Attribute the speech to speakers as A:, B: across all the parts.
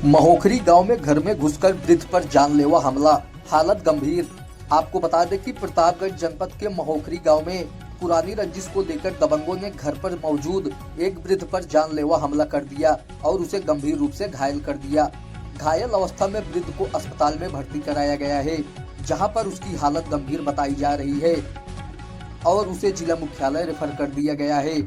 A: महोखरी गांव में घर में घुसकर वृद्ध पर जानलेवा हमला, हालत गंभीर। आपको बता दें कि प्रतापगढ़ जनपद के महोखरी गांव में पुरानी रंजिश को लेकर दबंगों ने घर पर मौजूद एक वृद्ध पर जानलेवा हमला कर दिया और उसे गंभीर रूप से घायल कर दिया। घायल अवस्था में वृद्ध को अस्पताल में भर्ती कराया गया है, जहां पर उसकी हालत गंभीर बताई जा रही है और उसे जिला मुख्यालय रेफर कर दिया गया है।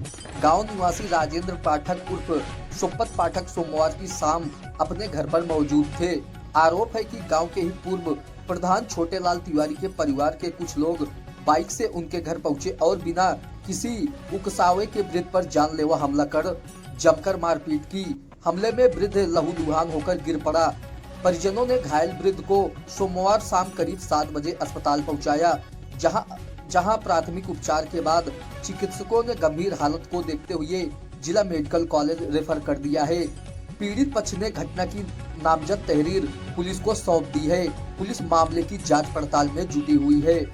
A: गांव निवासी राजेंद्र पाठक उर्फ सोपत पाठक सोमवार की शाम अपने घर पर मौजूद थे। आरोप है कि गांव के ही पूर्व प्रधान छोटेलाल तिवारी के परिवार के कुछ लोग बाइक से उनके घर पहुंचे और बिना किसी उकसावे के वृद्ध पर जानलेवा हमला कर जमकर मारपीट की। हमले में वृद्ध लहूलुहान होकर गिर पड़ा। परिजनों ने घायल वृद्ध को सोमवार शाम करीब 7 बजे अस्पताल पहुंचाया, जहां प्राथमिक उपचार के बाद चिकित्सकों ने गंभीर हालत को देखते हुए जिला मेडिकल कॉलेज रेफर कर दिया है। पीड़ित पक्ष ने घटना की नामजद तहरीर पुलिस को सौंप दी है। पुलिस मामले की जांच पड़ताल में जुटी हुई है।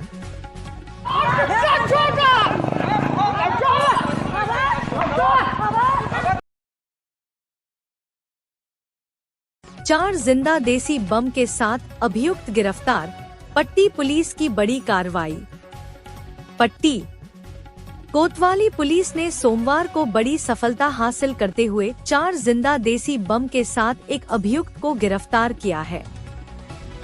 B: चार जिंदा देसी बम के साथ अभियुक्त गिरफ्तार, पट्टी पुलिस की बड़ी कार्रवाई। पट्टी कोतवाली पुलिस ने सोमवार को बड़ी सफलता हासिल करते हुए 4 जिंदा देसी बम के साथ एक अभियुक्त को गिरफ्तार किया है।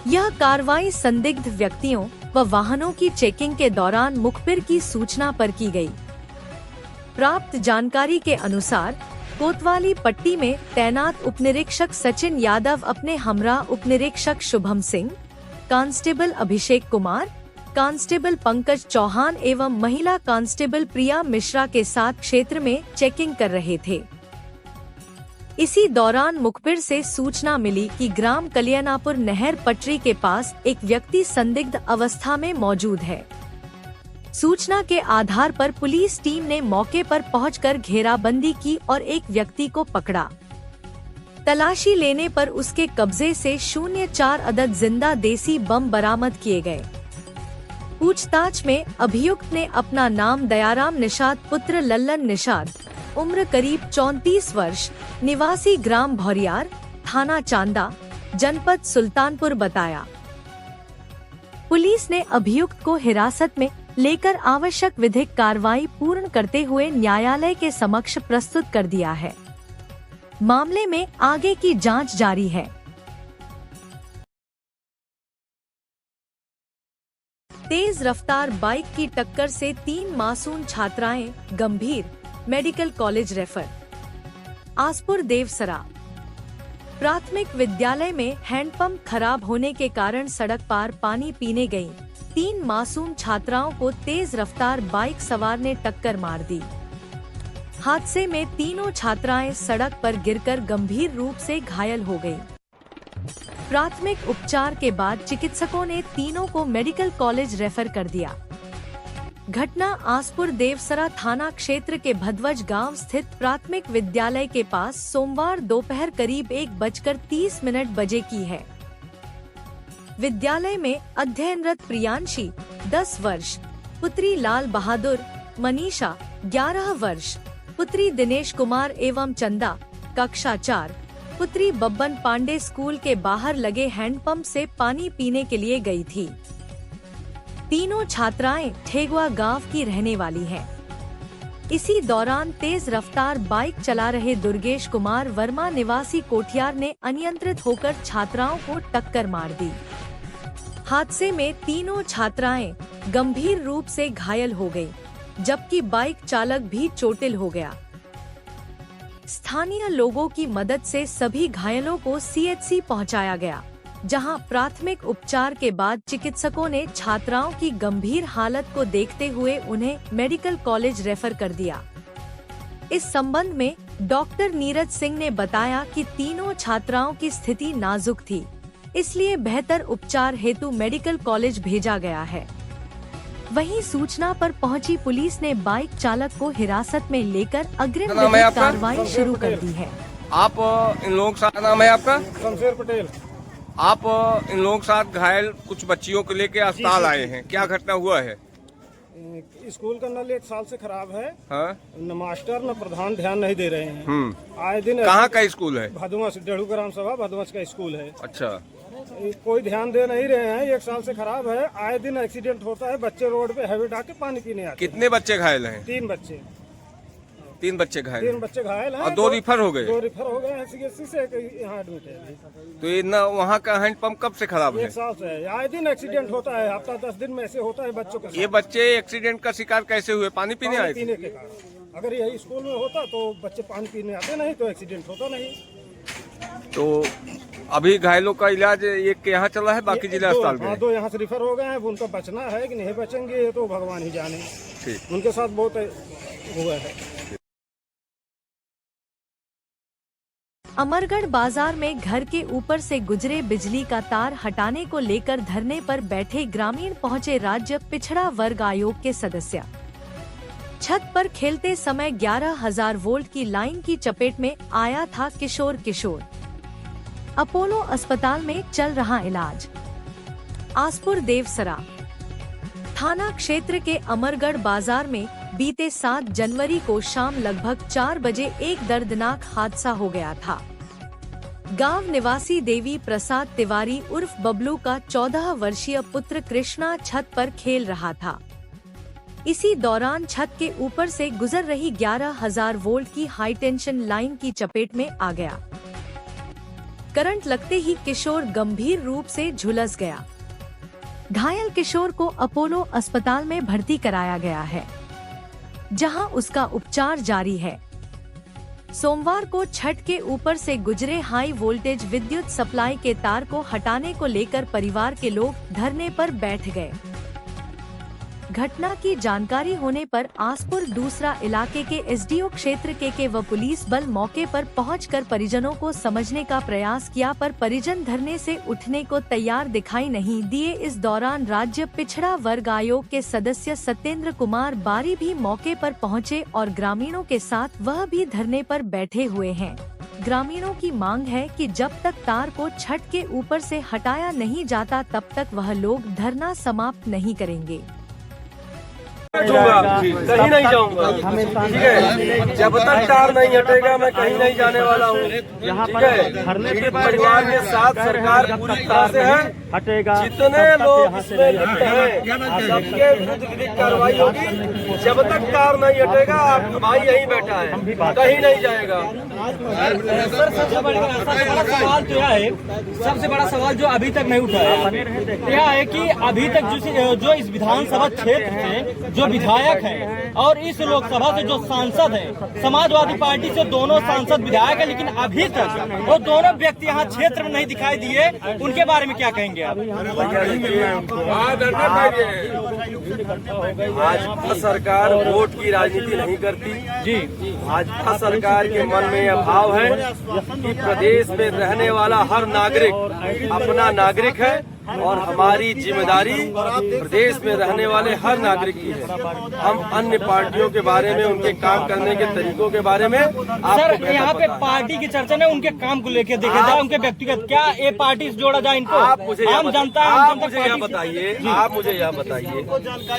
B: यह कार्रवाई संदिग्ध व्यक्तियों व वाहनों की चेकिंग के दौरान मुखबिर की सूचना पर की गई। प्राप्त जानकारी के अनुसार कोतवाली पट्टी में तैनात उपनिरीक्षक सचिन यादव अपने हमरा उपनिरीक्षक शुभम सिंह, कांस्टेबल अभिषेक कुमार, कांस्टेबल पंकज चौहान एवं महिला कांस्टेबल प्रिया मिश्रा के साथ क्षेत्र में चेकिंग कर रहे थे। इसी दौरान मुखबिर से सूचना मिली कि ग्राम कलियानापुर नहर पटरी के पास एक व्यक्ति संदिग्ध अवस्था में मौजूद है। सूचना के आधार पर पुलिस टीम ने मौके पर पहुंचकर घेराबंदी की और एक व्यक्ति को पकड़ा। तलाशी लेने पर उसके कब्जे से 04 अदद जिंदा देसी बम बरामद किए गए। पूछताछ में अभियुक्त ने अपना नाम दयाराम निषाद पुत्र लल्लन निषाद, उम्र करीब 34 वर्ष, निवासी ग्राम भौरियार, थाना चांदा, जनपद सुल्तानपुर बताया। पुलिस ने अभियुक्त को हिरासत में लेकर आवश्यक विधिक कार्रवाई पूर्ण करते हुए न्यायालय के समक्ष प्रस्तुत कर दिया है। मामले में आगे की जांच जारी है। तेज रफ्तार बाइक की टक्कर से 3 मासूम छात्राएं गंभीर, medical college refer. Aspur Devsara प्राथमिक विद्यालय में हैंडपंप खराब होने के कारण सड़क पार पानी पीने गईं 3 मासूम छात्राओं को तेज रफ्तार बाइक सवार ने टक्कर मार दी। हादसे में तीनों छात्राएं सड़क पर गिरकर गंभीर रूप से घायल हो गईं। प्राथमिक उपचार के बाद चिकित्सकों ने तीनों को मेडिकल कॉलेज रेफर कर दिया। घटना आसपुर देवसरा थाना क्षेत्र के भदवज गांव स्थित प्राथमिक विद्यालय के पास सोमवार दोपहर करीब 1:30 बजे की है। विद्यालय में अध्ययनरत प्रियांशी 10 वर्ष, पुत्री लाल बहादुर, मनीषा 11 वर्ष, पुत्री दिनेश कुमार एवं चंदा कक्षा 4, पुत्री बब्बन पांडे स्कूल के बाहर लगे हैंडपंप से पानी पीने के लिए गई थी। तीनों छात्राएं ठेगवा गांव की रहने वाली हैं। इसी दौरान तेज रफ्तार बाइक चला रहे दुर्गेश कुमार वर्मा निवासी कोठियार ने अनियंत्रित होकर छात्राओं को टक्कर मार दी। हादसे में तीनों छात्राएं गंभीर रूप से घायल हो गयी, जबकि बाइक चालक भी चोटिल हो गया। स्थानीय लोगों की मदद से सभी घायलों को सीएचसी पहुंचाया गया, जहां प्राथमिक उपचार के बाद चिकित्सकों ने छात्राओं की गंभीर हालत को देखते हुए उन्हें मेडिकल कॉलेज रेफर कर दिया। इस संबंध में डॉक्टर नीरज सिंह ने बताया कि तीनों छात्राओं की स्थिति नाजुक थी, इसलिए बेहतर उपचार हेतु मेडिकल कॉलेज भेजा गया है। वहीं सूचना पर पहुंची पुलिस ने बाइक चालक को हिरासत में लेकर अग्रिम विधिक कार्रवाई शुरू कर दी है।
C: आप इन लोगों के साथ, नाम है आपका?
D: शमशेर पटेल।
C: आप इन लोगों के साथ घायल कुछ बच्चियों को लेकर अस्पताल आए हैं, क्या घटना हुआ है?
D: स्कूल का नल 1 साल से खराब है।
C: हाँ।
D: न मास्टर न प्रधान ध्यान नहीं दे रहे हैं। आए दिन
C: कहाँ का स्कूल है?
D: भदवंश, डेढ़ू ग्राम सभा भदवंश का स्कूल है।
C: अच्छा।
D: कोई ध्यान दे नहीं रहे हैं। 1 साल से खराब है। आए दिन एक्सीडेंट होता है। बच्चे रोड पे हैबिट आके पानी पीने आते हैं।
C: कितने बच्चे घायल हैं?
D: 3 बच्चे।
C: 3 बच्चे घायल
D: 3
C: हैं।
D: बच्चे घायल हैं
C: और 2 रिफर हो गए।
D: 2 रिफर हो गए हैं। सीएससी से यहाँ एडमिट है।
C: तो ये ना वहाँ का हैंडपंप कब से खराब है?
D: 1 साल से है। आए दिन एक्सीडेंट होता है। हफ्ता 10 दिन में ऐसे होता है बच्चों के साथ।
C: ये बच्चे एक्सीडेंट का शिकार कैसे हुए? पानी पीने आए थे?
D: पीने के कारण। अगर यही स्कूल में होता तो बच्चे पानी पीने आते नहीं तो एक्सीडेंट होता नहीं।
C: तो अभी घायलों का इलाज एक के यहाँ चला है, बाकी जिला अस्पताल में?
D: 2 यहाँ से रिफर हो गए हैं। उनका बचना है कि नहीं बचेंगे ये तो भगवान ही जाने।
C: ठीक।
D: उनके साथ बहुत हुआ है।
B: अमरगढ़ बाजार में घर के ऊपर से गुजरे बिजली का तार हटाने को लेकर धरने पर बैठे ग्रामीण पहुंचे राज्य पिछड़ा वर्ग आयोग के सदस्य। छत पर खेलते समय 11,000 वोल्ट की लाइन की चपेट में आया था किशोर। अपोलो अस्पताल में चल रहा इलाज। आसपुर देवसरा थाना क्षेत्र के अमरगढ़ बाजार में बीते 7 जनवरी को शाम लगभग 4 बजे एक दर्दनाक हादसा हो गया था। गांव निवासी देवी प्रसाद तिवारी उर्फ बबलू का 14 वर्षीय पुत्र कृष्णा छत पर खेल रहा था। इसी दौरान छत के ऊपर से गुजर रही 11,000 वोल्ट की हाई टेंशन लाइन की चपेट में आ गया। करंट लगते ही किशोर गंभीर रूप से झुलस गया। घायल किशोर को अपोलो अस्पताल में भर्ती कराया गया है, जहां उसका उपचार जारी है। सोमवार को छत के ऊपर से गुजरे हाई वोल्टेज विद्युत सप्लाई के तार को हटाने को लेकर परिवार के लोग धरने पर बैठ गए। घटना की जानकारी होने पर आसपुर दूसरा इलाके के एसडीओ क्षेत्र के व पुलिस बल मौके पर पहुंचकर परिजनों को समझने का प्रयास किया, पर परिजन धरने से उठने को तैयार दिखाई नहीं दिए। इस दौरान राज्य पिछड़ा वर्ग आयोग के सदस्य सत्येंद्र कुमार बारी भी मौके पर पहुंचे और ग्रामीणों के साथ वह भी धरने पर बैठे हुए हैं। ग्रामीणों की मांग है कि जब तक तार को छत के ऊपर से हटाया नहीं जाता तब तक वह लोग धरना समाप्त नहीं करेंगे।
E: कहीं नहीं जाऊंगा, ठीक है। जब तक तार नहीं हटेगा मैं कहीं नहीं जाने वाला हूँ, ठीक है। मेरे परिवार के साथ सरकार पूरी तरह से है। जितने लोग इसमें लिप्त हैं सबके विरुद्ध विधिक कार्रवाई होगी। जब तक तार नहीं हटेगा आपका भाई यहीं बैठा है, कहीं नहीं जाएगा।
F: सबसे बड़ा सवाल तो यह है, सबसे बड़ा सवाल जो अभी तक नहीं उठा है यह है कि अभी तक जो इस विधानसभा क्षेत्र से जो विधायक है और इस लोकसभा से जो सांसद है, समाजवादी पार्टी से दोनों सांसद विधायक है, लेकिन अभी तक वो दोनों व्यक्ति यहाँ क्षेत्र में नहीं दिखाई दिए। उनके बारे में क्या कहेंगे आप?
E: भाजपा सरकार वोट की राजनीति नहीं करती जी। भाजपा सरकार के मन में यह भाव है कि प्रदेश में रहने वाला हर नागरिक अपना नागरिक है और हमारी जिम्मेदारी प्रदेश में रहने वाले हर नागरिक की है। हम अन्य पार्टियों के बारे में, उनके काम करने के तरीकों के बारे में
F: सर यहाँ पे पार्टी की चर्चा नहीं, उनके काम को लेकर देखे जाए, उनके व्यक्तिगत क्या ये पार्टी से जोड़ा जाए इनको?
E: आप मुझे यह बताइए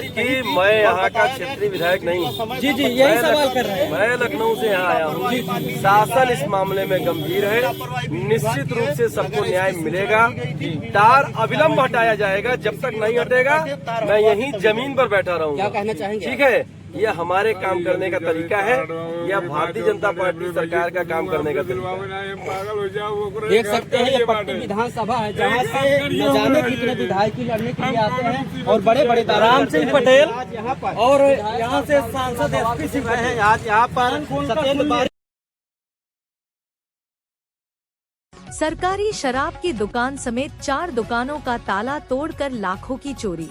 E: कि मैं यहाँ का क्षेत्रीय विधायक नहीं हूँ।
F: जी यही सवाल कर रहे हैं।
E: मैं लखनऊ से यहाँ आया हूँ। शासन इस मामले में गंभीर है, निश्चित रूप से सबको न्याय मिलेगा। तार अविलंब हटाया जाएगा, जब तक नहीं हटेगा मैं यहीं जमीन पर बैठा रहूँगा।
F: क्या कहना चाहेंगे?
E: ठीक है, यह हमारे काम करने का तरीका है, यह भारतीय जनता पार्टी सरकार का काम करने का तरीका है।
F: देख सकते हैं ये पट्टी विधानसभा है जहाँ से न जाने कितने विधायक लड़ने के लिए आते हैं और बड़े बड़े राम सिंह पटेल और यहाँ से सांसद एसपी सिंह हैं आज यहाँ पर सत्येंद्र बारी।
B: सरकारी शराब की दुकान समेत 4 दुकानों का ताला तोड़कर लाखों की चोरी।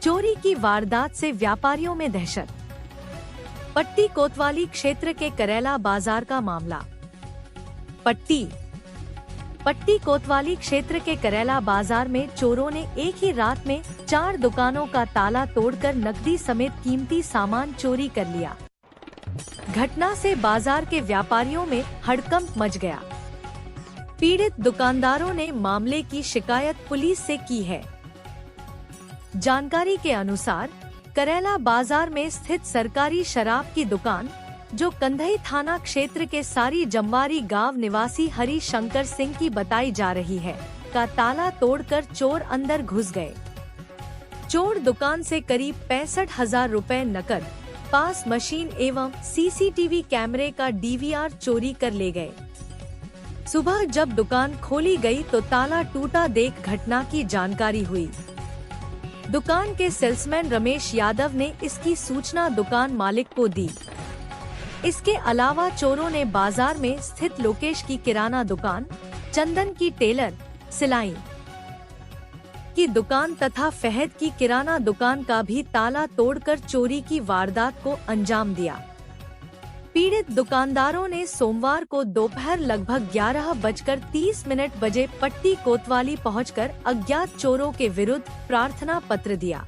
B: चोरी की वारदात से व्यापारियों में दहशत। पट्टी कोतवाली क्षेत्र के करेला बाजार का मामला। पट्टी कोतवाली क्षेत्र के करेला बाजार में चोरों ने एक ही रात में 4 दुकानों का ताला तोड़कर नकदी समेत कीमती सामान चोरी कर लिया। घटना से बाजार के व्यापारियों में हड़कंप मच गया। पीड़ित दुकानदारों ने मामले की शिकायत पुलिस से की है। जानकारी के अनुसार करेला बाजार में स्थित सरकारी शराब की दुकान, जो कंधई थाना क्षेत्र के सारी जमवारी गांव निवासी हरि शंकर सिंह की बताई जा रही है, का ताला तोड़कर चोर अंदर घुस गए। चोर दुकान से करीब 65,000 रुपए नकद, पास मशीन एवं सीसीटीवी कैमरे का डीवीआर चोरी कर ले गए। सुबह जब दुकान खोली गई तो ताला टूटा देख घटना की जानकारी हुई। दुकान के सेल्समैन रमेश यादव ने इसकी सूचना दुकान मालिक को दी। इसके अलावा चोरों ने बाजार में स्थित लोकेश की किराना दुकान, चंदन की टेलर, सिलाई की दुकान तथा फहद की किराना दुकान का भी ताला तोड़कर चोरी की वारदात को अंजाम दिया। पीड़ित दुकानदारों ने सोमवार को दोपहर लगभग 11:30 बजे पट्टी कोतवाली पहुंचकर अज्ञात चोरों के विरुद्ध प्रार्थना पत्र दिया।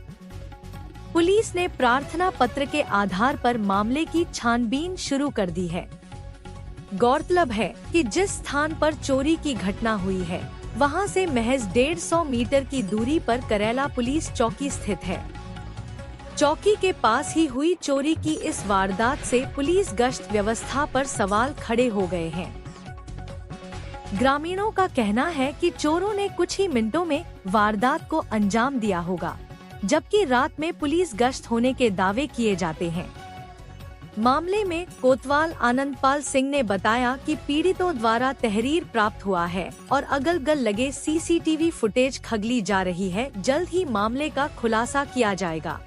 B: पुलिस ने प्रार्थना पत्र के आधार पर मामले की छानबीन शुरू कर दी है। गौरतलब है कि जिस स्थान पर चोरी की घटना हुई है, वहां से महज 150 मीटर की दूरी पर करेला पुलिस चौकी स्थित है। चौकी के पास ही हुई चोरी की इस वारदात से पुलिस गश्त व्यवस्था पर सवाल खड़े हो गए हैं। ग्रामीणों का कहना है कि चोरों ने कुछ ही मिनटों में वारदात को अंजाम दिया होगा, जबकि रात में पुलिस गश्त होने के दावे किए जाते हैं। मामले में कोतवाल आनंदपाल सिंह ने बताया कि पीड़ितों द्वारा तहरीर प्राप्त हुआ है और अगल-गल लगे सीसीटीवी फुटेज खंगाली जा रही है। जल्द ही मामले का खुलासा किया जाएगा।